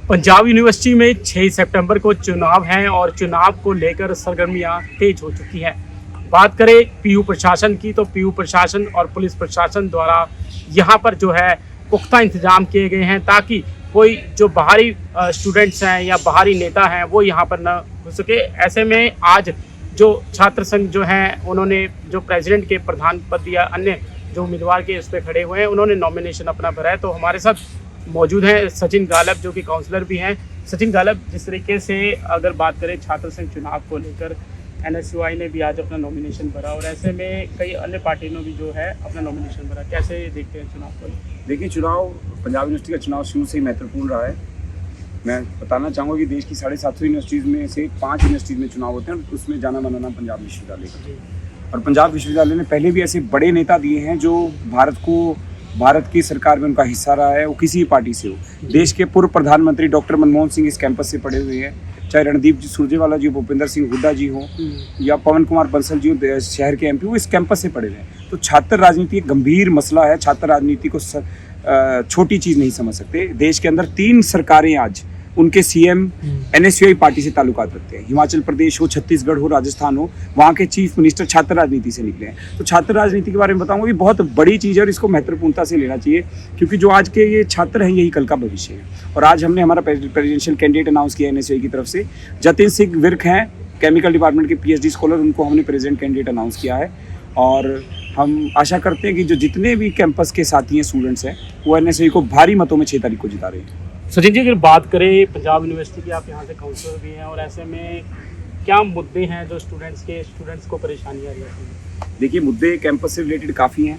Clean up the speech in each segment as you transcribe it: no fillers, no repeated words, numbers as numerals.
Punjab university में 6 सितंबर को चुनाव हैं और चुनाव को लेकर सरगर्मियां तेज हो चुकी हैं। बात करें पीयू प्रशासन की, तो पीयू प्रशासन और पुलिस प्रशासन द्वारा यहां पर जो है पुख्ता इंतजाम किए गए हैं ताकि कोई जो बाहरी स्टूडेंट्स हैं या बाहरी नेता हैं वो यहां पर न घुस सके। ऐसे में आज जो छात्र संघ जो हैं उन्होंने जो प्रेसिडेंट के प्रधान पद या अन्य जो उम्मीदवार के इस पर खड़े हुए हैं उन्होंने नॉमिनेशन अपना भरा है। तो हमारे साथ मौजूद हैं सचिन गालब जो कि काउंसलर भी हैं। सचिन गालब, जिस तरीके से अगर बात करें छात्र संघ चुनाव को लेकर, एनएसयूआई ने भी आज अपना नॉमिनेशन भरा और ऐसे में कई अन्य पार्टियों ने भी जो है अपना नॉमिनेशन भरा, कैसे देखते हैं चुनाव को? देखिए, चुनाव पंजाब यूनिवर्सिटी का चुनाव शुरू से ही महत्वपूर्ण रहा है। मैं बताना चाहूँगा कि देश की 750 यूनिवर्सिटीज़ में से 5 यूनिवर्सिटीज़ में चुनाव होते हैं और उसमें जाना माना नाम पंजाब विश्वविद्यालय का। और पंजाब विश्वविद्यालय ने पहले भी ऐसे बड़े नेता दिए हैं जो भारत की सरकार में उनका हिस्सा रहा है, वो किसी भी पार्टी से हो। देश के पूर्व प्रधानमंत्री डॉक्टर मनमोहन सिंह इस कैंपस से पढ़े हुए हैं, चाहे रणदीप जी सुरजेवाला जी, भूपेंद्र सिंह हुड्डा जी हो या पवन कुमार बंसल जी हो, शहर के एमपी, वो इस कैंपस से पढ़े हुए हैं। तो छात्र राजनीति एक गंभीर मसला है। छात्र राजनीति को छोटी चीज़ नहीं समझ सकते। देश के अंदर 3 सरकारें आज उनके सीएम एनएसयूआई पार्टी से ताल्लुकात रखते हैं। हिमाचल प्रदेश हो, छत्तीसगढ़ हो, राजस्थान हो, वहाँ के चीफ मिनिस्टर छात्र राजनीति से निकले हैं। तो छात्र राजनीति के बारे में बताऊंगा, ये बहुत बड़ी चीज़ है और इसको महत्वपूर्णता से लेना चाहिए क्योंकि जो आज के ये छात्र हैं यही कल का भविष्य है। और आज हमने हमारा प्रेसिडेंशियल कैंडिडेट अनाउंस किया एनएसयूआई की तरफ से। जतिन सिंह विर्क हैं, केमिकल डिपार्टमेंट के पीएचडी स्कॉलर, उनको हमने प्रेसिडेंट कैंडिडेट अनाउंस किया है। और हम आशा करते हैं कि जो जितने भी कैंपस के साथी हैं, स्टूडेंट्स हैं, वो एनएसयूआई को भारी मतों में 6 तारीख को जिता रहे हैं। सचिन जी, अगर बात करें पंजाब यूनिवर्सिटी की, आप यहाँ से काउंसलर भी हैं और ऐसे में क्या मुद्दे हैं जो स्टूडेंट्स को परेशानी आ रही है? देखिए, मुद्दे कैंपस से रिलेटेड काफ़ी हैं।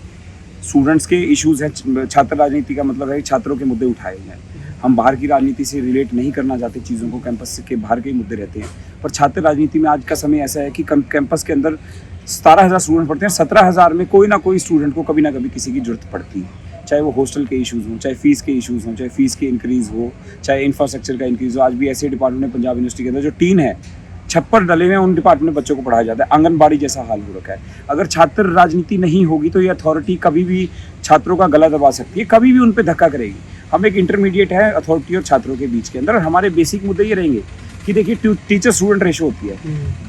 स्टूडेंट्स के इश्यूज़ हैं। छात्र राजनीति का मतलब है छात्रों के मुद्दे उठाए जाएं। हम बाहर की राजनीति से रिलेट नहीं करना चाहते चीज़ों को, कैंपस के बाहर के मुद्दे रहते हैं। पर छात्र राजनीति में आज का समय ऐसा है कि कैंपस के अंदर 17,000 स्टूडेंट पढ़ते हैं। 17,000 में कोई ना कोई स्टूडेंट को कभी ना कभी किसी की जरूरत पड़ती है, चाहे वो हॉस्टल के इश्यूज़ हों, चाहे फीस के इश्यूज़ हों, चाहे फीस के इंक्रीज़ हो, चाहे इंफ्रास्ट्रक्चर का इंक्रीज़ हो। आज भी ऐसे डिपार्टमेंट में पंजाब यूनिवर्सिटी के अंदर जो टीन है, छप्पर डले हुए हैं, उन डिपार्टमेंट में बच्चों को पढ़ाया जाता है। आंगनबाड़ी जैसा हाल हो रखा है। अगर छात्र राजनीति नहीं होगी तो ये अथॉरिटी कभी भी छात्रों का गला दबा सकती है, कभी भी उन पर धक्का करेगी। हम एक इंटरमीडिएट है अथॉरिटी और छात्रों के बीच के अंदर। और हमारे बेसिक मुद्दे ये रहेंगे कि देखिए, टीचर स्टूडेंट रेशो होती है,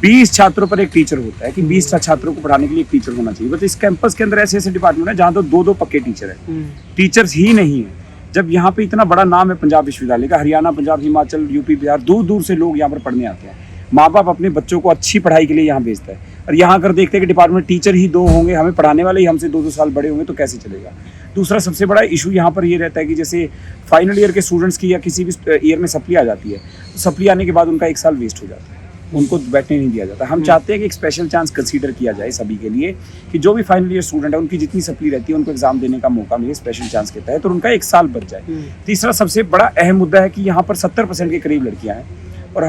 20 छात्रों पर एक टीचर होता है कि 20 छात्रों को पढ़ाने के लिए एक टीचर होना चाहिए। बट इस कैंपस के अंदर ऐसे डिपार्टमेंट है जहाँ तो 2-2 पक्के टीचर हैं, टीचर्स ही नहीं है। जब यहाँ पे इतना बड़ा नाम है पंजाब विश्वविद्यालय का, हरियाणा, पंजाब, हिमाचल, यूपी, बिहार, दूर दूर से लोग यहाँ पर पढ़ने आते हैं। माँ बाप अपने बच्चों को अच्छी पढ़ाई के लिए यहाँ भेजता है और यहाँ अगर देखते हैं कि डिपार्टमेंट टीचर ही 2 होंगे, हमें पढ़ाने वाले ही हमसे 2-2 साल बड़े होंगे, तो कैसे चलेगा। दूसरा सबसे बड़ा इशू यहाँ पर ये रहता है कि जैसे फाइनल ईयर के स्टूडेंट्स की या किसी भी ईयर में सप्ली आ जाती है, तो सप्ली आने के बाद उनका 1 साल वेस्ट हो जाता है, उनको बैठने नहीं दिया जाता। हम चाहते हैं कि एक स्पेशल चांस कंसीडर किया जाए सभी के लिए कि जो भी फाइनल ईयर स्टूडेंट है उनकी जितनी सप्ली रहती है उनको एग्जाम देने का मौका मिले स्पेशल चांस के तहत और उनका 1 साल बच जाए। तीसरा सबसे बड़ा अहम मुद्दा है कि यहाँ पर 70% के करीब लड़कियाँ हैं और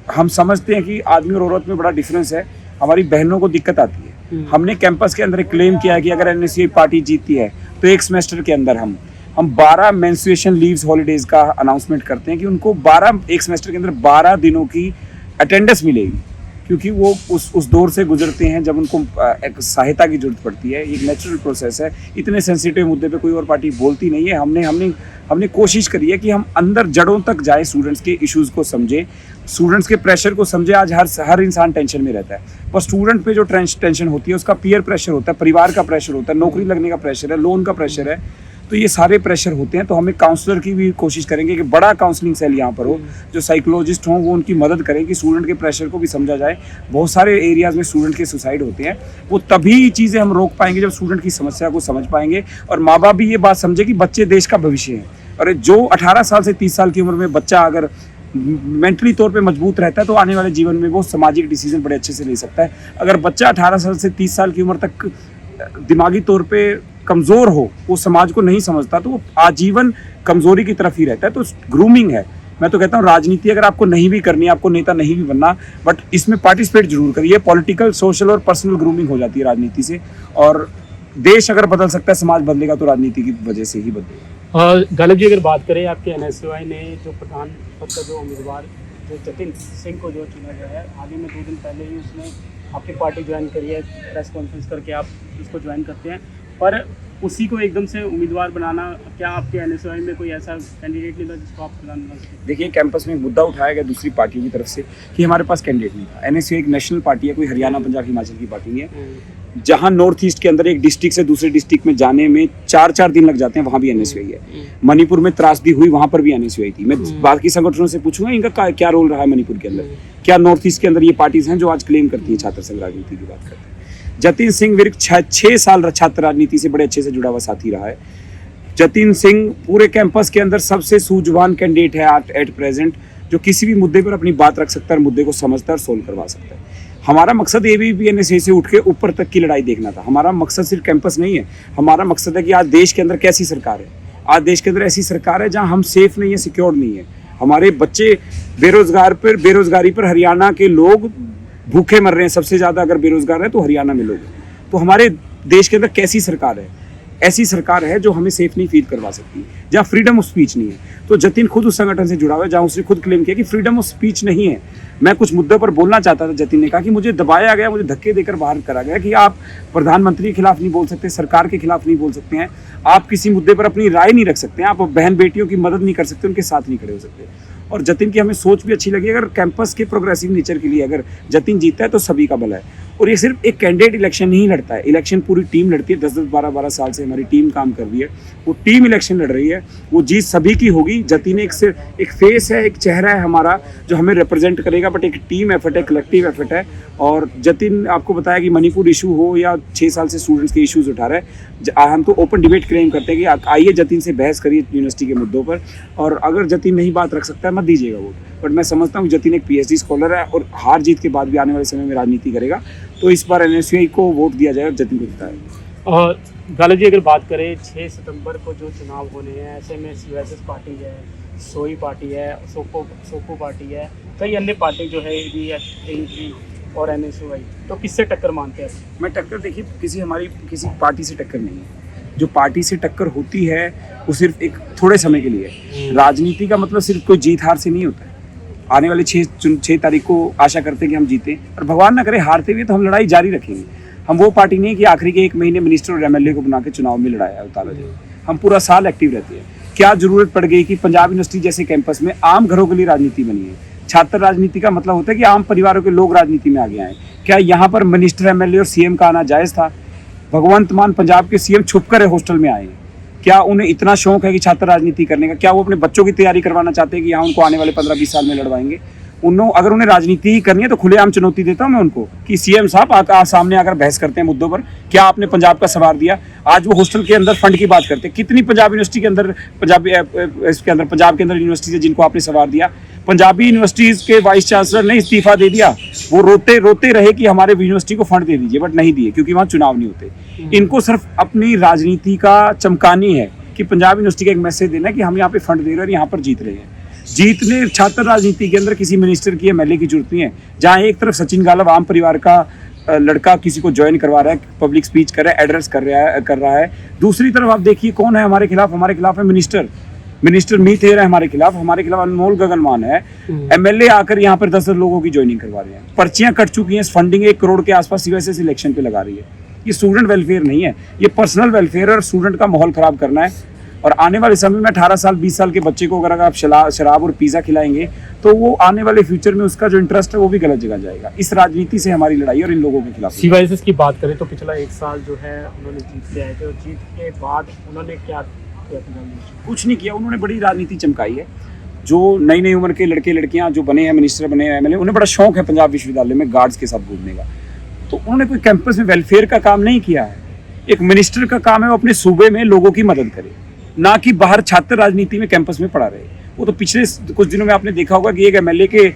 हम समझते हैं कि आदमी और औरत में बड़ा डिफरेंस है। हमारी बहनों को दिक्कत आती है। हमने कैंपस के अंदर एक क्लेम किया है कि अगर एनएसयूआई पार्टी जीतती है तो 1 सेमेस्टर के अंदर हम 12 मेंस्ट्रुएशन लीव्स हॉलीडेज का अनाउंसमेंट करते हैं कि उनको 1 सेमेस्टर के अंदर 12 दिनों की अटेंडेंस मिलेगी, क्योंकि वो उस दौर से गुजरते हैं जब उनको एक सहायता की जरूरत पड़ती है। एक नेचुरल प्रोसेस है। इतने सेंसिटिव मुद्दे पे कोई और पार्टी बोलती नहीं है। हमने कोशिश करी है कि हम अंदर जड़ों तक जाए, स्टूडेंट्स के इश्यूज़ को समझे, स्टूडेंट्स के प्रेशर को समझे। आज हर इंसान टेंशन में रहता है, पर स्टूडेंट पे जो टेंशन होती है उसका पीयर प्रेशर होता है, परिवार का प्रेशर होता है, नौकरी लगने का प्रेशर है, लोन का प्रेशर है। तो ये सारे प्रेशर होते हैं। तो हमें काउंसलर की भी कोशिश करेंगे कि बड़ा काउंसलिंग सेल यहाँ पर हो, जो साइकोलॉजिस्ट हों वो उनकी मदद करें कि स्टूडेंट के प्रेशर को भी समझा जाए। बहुत सारे एरियाज़ में स्टूडेंट के सुसाइड होते हैं, वो तभी चीज़ें हम रोक पाएंगे जब स्टूडेंट की समस्या को समझ पाएंगे और माँ बाप भी ये बात समझे कि बच्चे देश का भविष्य हैं। और जो 18 साल से 30 साल की उम्र में बच्चा अगर मेंटली तौर पे मजबूत रहता है तो आने वाले जीवन में वो सामाजिक डिसीजन बड़े अच्छे से ले सकता है। अगर बच्चा 18 साल से 30 साल की उम्र तक दिमागी तौर पे कमज़ोर हो, वो समाज को नहीं समझता, तो वो आजीवन कमज़ोरी की तरफ ही रहता है। तो ग्रूमिंग है। मैं तो कहता हूँ राजनीति अगर आपको नहीं भी करनी है, आपको नेता नहीं भी बनना, बट इसमें पार्टिसिपेट जरूर करिए। पॉलिटिकल, सोशल और पर्सनल ग्रूमिंग हो जाती है राजनीति से। और देश अगर बदल सकता है, समाज बदलेगा तो राजनीति की वजह से ही बदलेगा। गालिब जी, अगर बात करें आपके एनएसयूआई ने जो प्रधान पद का जो उम्मीदवार जो जतिन सिंह को जो चुना गया है, हाल ही में 2 दिन पहले ही उसने आपकी पार्टी ज्वाइन करी है, प्रेस कॉन्फ्रेंस करके आप इसको ज्वाइन करते हैं, पर उसी को एकदम से उम्मीदवार बनाना, क्या आपके एनएसयूआई में कोई ऐसा कैंडिडेट नहीं था जिसको आप प्रधान बना सकते? देखिए, कैंपस में एक मुद्दा उठाया गया दूसरी पार्टियों की तरफ से कि हमारे पास कैंडिडेट नहीं था। एनएसयूआई एक नेशनल पार्टी है, कोई हरियाणा, पंजाब, हिमाचल की पार्टी नहीं है। जहां नॉर्थ ईस्ट के अंदर एक डिस्ट्रिक्ट से दूसरे डिस्ट्रिक्ट में जाने में 4-4 दिन लग जाते हैं, वहां भी एनएसयूआई है। मणिपुर में त्रासदी हुई, वहां पर भी एनएसयूआई थी। मैं बाकी संगठनों से पूछूंगा इनका क्या रोल रहा है मणिपुर के अंदर, क्या नॉर्थ ईस्ट के अंदर ये पार्टीज हैं जो आज क्लेम करती है छात्र संघ राजनीति की बात करते हैं। जतिन सिंह विर्क 6 साल छात्र राजनीति से बड़े अच्छे से जुड़ा हुआ साथी रहा है। जतिन सिंह पूरे कैंपस के अंदर सबसे सूझवान कैंडिडेट है एट प्रेजेंट, जो किसी भी मुद्दे पर अपनी बात रख सकता है और मुद्दे को समझता है और सोल्व करवा सकता है। हमारा मकसद एबीवीपी एनएसयूआई से उठ के ऊपर तक की लड़ाई देखना था। हमारा मकसद सिर्फ कैंपस नहीं है, हमारा मकसद है कि आज देश के अंदर कैसी सरकार है। आज देश के अंदर ऐसी सरकार है जहां हम सेफ नहीं है, सिक्योर नहीं है। हमारे बच्चे बेरोजगारी पर हरियाणा के लोग भूखे मर रहे हैं। सबसे ज्यादा अगर बेरोजगार है तो हरियाणा में लोग हैं। तो हमारे देश के अंदर कैसी सरकार है? ऐसी सरकार है जो हमें सेफ नहीं फील करवा सकती, जहाँ फ्रीडम ऑफ स्पीच नहीं है। तो जतिन खुद उस संगठन से जुड़ा हुआ है जहाँ उसने खुद क्लेम किया कि फ्रीडम ऑफ स्पीच नहीं है। मैं कुछ मुद्दों पर बोलना चाहता था, जतिन ने कहा कि मुझे दबाया गया, मुझे धक्के देकर बाहर करा गया कि आप प्रधानमंत्री के खिलाफ नहीं बोल सकते, सरकार के खिलाफ नहीं बोल सकते हैं, आप किसी मुद्दे पर अपनी राय नहीं रख सकते हैं, आप बहन बेटियों की मदद नहीं कर सकते, उनके साथ नहीं खड़े हो सकते। और जतिन की हमें सोच भी अच्छी लगी। अगर कैंपस के प्रोग्रेसिव नेचर के लिए अगर जतिन जीतता है तो सभी का भला है। और ये सिर्फ एक कैंडिडेट इलेक्शन नहीं लड़ता है, इलेक्शन पूरी टीम लड़ती है। 10-10, 12-12 साल से हमारी टीम काम कर रही है, वो टीम इलेक्शन लड़ रही है, वो जीत सभी की होगी। जतिन एक फेस है, एक चेहरा है हमारा जो हमें रिप्रेजेंट करेगा, बट एक टीम एफर्ट है, कलेक्टिव एफर्ट है। और जतिन आपको बताया कि मणिपुर इशू हो या 6 साल से स्टूडेंट्स के इश्यूज उठा रहे हैं, हम तो ओपन डिबेट क्लेम करते हैं कि आइए जतिन से बहस करिए यूनिवर्सिटी के मुद्दों पर। और अगर जतिन नहीं बात रख सकता है, मत दीजिएगा वोट। बट मैं समझता हूँ जतिन एक पीएचडी स्कॉलर है और हार जीत के बाद भी आने वाले समय में राजनीति करेगा। तो इस बार एनएसयूआई को वोट दिया जाएगा, जतिन को जिताएगा। और गाला जी, अगर बात करें 6 सितंबर को जो चुनाव होने हैं, ऐसे में यूएसएस पार्टी है, सोई पार्टी है, सोको पार्टी है, कई अन्य पार्टी जो है भी और एनएसयूआई, तो किससे टक्कर मानते हैं? मैं टक्कर, देखिए, किसी पार्टी से टक्कर नहीं है। जो पार्टी से टक्कर होती है वो सिर्फ एक थोड़े समय के लिए है। राजनीति का मतलब सिर्फ कोई जीत हार से नहीं होता है। आने वाले 6 तारीख को आशा करते हैं कि हम जीतें, और भगवान ना करे हारते हुए तो हम लड़ाई जारी रखेंगे। हम वो पार्टी नहीं है कि आखिरी के 1 महीने मिनिस्टर और एमएलए को बना के चुनाव में लड़ाया उतारा जाए। हम पूरा साल एक्टिव रहते हैं। क्या जरूरत पड़ गई कि पंजाब यूनिवर्सिटी जैसे कैंपस में आम घरों के लिए राजनीति बनी है? छात्र राजनीति का मतलब होता है कि आम परिवारों के लोग राजनीति में आगे आए। क्या यहाँ पर मिनिस्टर, एमएलए और सीएम का आना जायज था? भगवंत मान पंजाब के सीएम छुप कर हॉस्टल में आए। क्या उन्हें इतना शौक है कि छात्र राजनीति करने का? क्या वो अपने बच्चों की तैयारी करवाना चाहते हैं कि यहाँ उनको आने वाले 15-20 साल में लड़वाएंगे? अगर उन्हें राजनीति ही करनी है तो खुलेआम चुनौती देता हूं मैं उनको कि सीएम साहब आप सामने आकर बहस करते हैं मुद्दों पर। क्या आपने पंजाब का सवार दिया? आज वो हॉस्टल के अंदर फंड की बात करते हैं। कितनी पंजाब यूनिवर्सिटी के अंदर पंजाब के अंदर यूनिवर्सिटी है जिनको आपने सवार दिया? पंजाबी यूनिवर्सिटीज के वाइस चांसलर ने इस्तीफा दे दिया। वो रोते रहे कि हमारे यूनिवर्सिटी को फंड दे दीजिए, बट नहीं दिए क्योंकि वहाँ चुनाव नहीं होते। इनको सिर्फ अपनी राजनीति का चमकानी है कि पंजाब यूनिवर्सिटी का एक मैसेज देना है कि हम यहाँ पे फंड दे रहे हैं और यहाँ पर जीत रहे हैं। जीतने छात्र राजनीति के अंदर किसी मिनिस्टर की, एमएलए की जरूरत नहीं है। जहाँ एक तरफ सचिन गालव आम परिवार का लड़का किसी को ज्वाइन करवा रहा है, पब्लिक स्पीच कर रहा है, एड्रेस कर रहा है, दूसरी तरफ आप देखिए कौन है हमारे खिलाफ है मिनिस्टर मीत हेर है हमारे खिलाफ अनमोल गगनमान है। एमएलए आकर यहाँ पर 10 लोगों की ज्वाइनिंग करवा रहे हैं। पर्चियां कट चुकी हैं, फंडिंग 1 करोड़ के आसपास यूएसएस इलेक्शन पे लगा रही है। ये स्टूडेंट वेलफेयर नहीं है, ये पर्सनल वेलफेयर और स्टूडेंट का माहौल खराब करना है। और आने वाले समय में 18 साल 20 साल के बच्चे को अगर आप शराब और पिज़्ज़ा खिलाएंगे तो वो आने वाले फ्यूचर में उसका जो इंटरेस्ट है वो भी गलत जगह जाएगा। इस राजनीति से हमारी लड़ाई और इन लोगों के खिलाफ। सीवाईएसएस की बात करें तो पिछला 1 साल जो है उन्होंने जीत के आए थे, और जीत के बाद उन्होंने क्या किया? कुछ नहीं किया। उन्होंने बड़ी राजनीति चमकाई है। जो नई उम्र के लड़के लड़कियां जो बने हैं, मिनिस्टर बने हैं, एमएलए, उन्हें बड़ा शौक है पंजाब विश्वविद्यालय में गार्ड्स के साथ घूमने का। तो उन्होंने कोई कैंपस में वेलफेयर का काम नहीं किया है। एक मिनिस्टर का काम है वो अपने सूबे में लोगों की मदद करे, ना कि बाहर छात्र राजनीति में कैंपस में पड़ा रहे। वो तो पिछले कुछ दिनों में आपने देखा होगा कि एक एमएलए के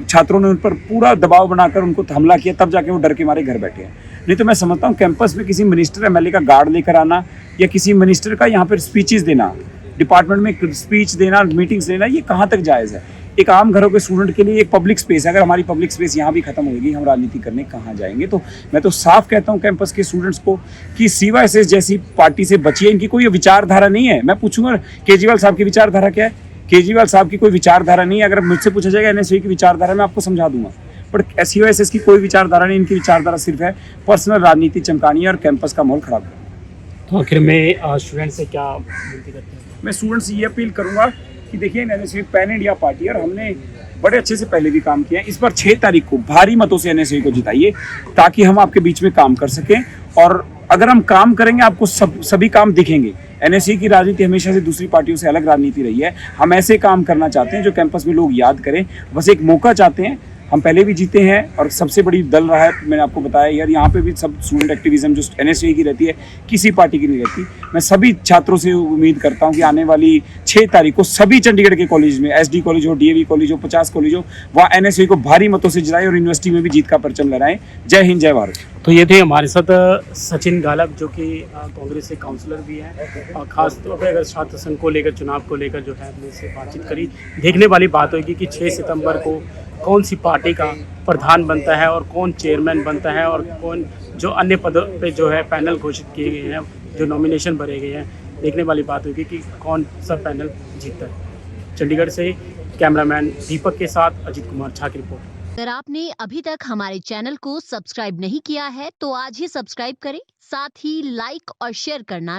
छात्रों ने उन पर पूरा दबाव बनाकर उनको हमला किया, तब जाके वो डर के मारे घर बैठे हैं। नहीं तो मैं समझता हूँ कैंपस में किसी मिनिस्टर, एमएलए का गार्ड लेकर आना या किसी मिनिस्टर का यहाँ पर स्पीचेस देना, डिपार्टमेंट में स्पीच देना, मीटिंग्स देना, ये कहाँ तक जायज़ है? एक आम घरों के स्टूडेंट के लिए एक पब्लिक स्पेस है। अगर हमारी पब्लिक स्पेस यहाँ भी खत्म होगी, हम राजनीति करने कहाँ जाएंगे? तो मैं तो साफ कहता हूँ कैंपस के स्टूडेंट्स को कि सीवाईएसएस जैसी पार्टी से बचिए। इनकी कोई विचारधारा नहीं है। मैं पूछूंगा केजरीवाल साहब की विचारधारा क्या है? केजरीवाल साहब की कोई विचारधारा नहीं है। अगर मुझसे पूछा जाएगा एनएसयूआई की विचारधारा, मैं आपको समझा दूंगा। बट सीवाईएसएस की कोई विचारधारा नहीं। इनकी विचारधारा सिर्फ है पर्सनल राजनीति चमकानी है और कैंपस का माहौल खराब करना। तो आखिर में स्टूडेंट से क्या विनती करते हैं? मैं स्टूडेंट्स से ये अपील करूंगा कि देखिए एनएसयू पैन इंडिया पार्टी है और हमने बड़े अच्छे से पहले भी काम किया है। इस बार 6 तारीख को भारी मतों से एनएसयू को जिताइए ताकि हम आपके बीच में काम कर सकें। और अगर हम काम करेंगे आपको सभी काम दिखेंगे। एनएसयू की राजनीति हमेशा से दूसरी पार्टियों से अलग राजनीति रही है। हम ऐसे काम करना चाहते हैं जो कैंपस में लोग याद करें। बस एक मौका चाहते हैं। हम पहले भी जीते हैं और सबसे बड़ी दल रहा है। मैंने आपको बताया यार, यहाँ पे भी सब स्टूडेंट एक्टिविज्म जो एनएसयू की रहती है, किसी पार्टी की नहीं रहती। मैं सभी छात्रों से उम्मीद करता हूँ कि आने वाली 6 तारीख को सभी चंडीगढ़ के कॉलेज में, एसडी कॉलेज हो, डीएवी कॉलेज हो, 50 कॉलेज हो, वहाँ एनएसयू को भारी मतों से जिताएं और यूनिवर्सिटी में भी जीत का परचम लहराएं। जय हिंद, जय भारत। तो ये थे हमारे साथ सचिन गालब, जो कि कांग्रेस से काउंसलर भी हैं और ख़ास तौर पे अगर छात्र संघ को लेकर, चुनाव को लेकर जो है हमने इससे बातचीत करी। देखने वाली बात होगी कि 6 सितंबर को कौन सी पार्टी का प्रधान बनता है और कौन चेयरमैन बनता है और कौन जो अन्य पदों पे जो है पैनल घोषित किए गए हैं, जो नॉमिनेशन भरे गए हैं। देखने वाली बात होगी कि कौन सा पैनल जीतता है। चंडीगढ़ से कैमरामैन दीपक के साथ अजीत कुमार झा की रिपोर्ट। अगर आपने अभी तक हमारे चैनल को सब्सक्राइब नहीं किया है तो आज ही सब्सक्राइब करें, साथ ही लाइक और शेयर करना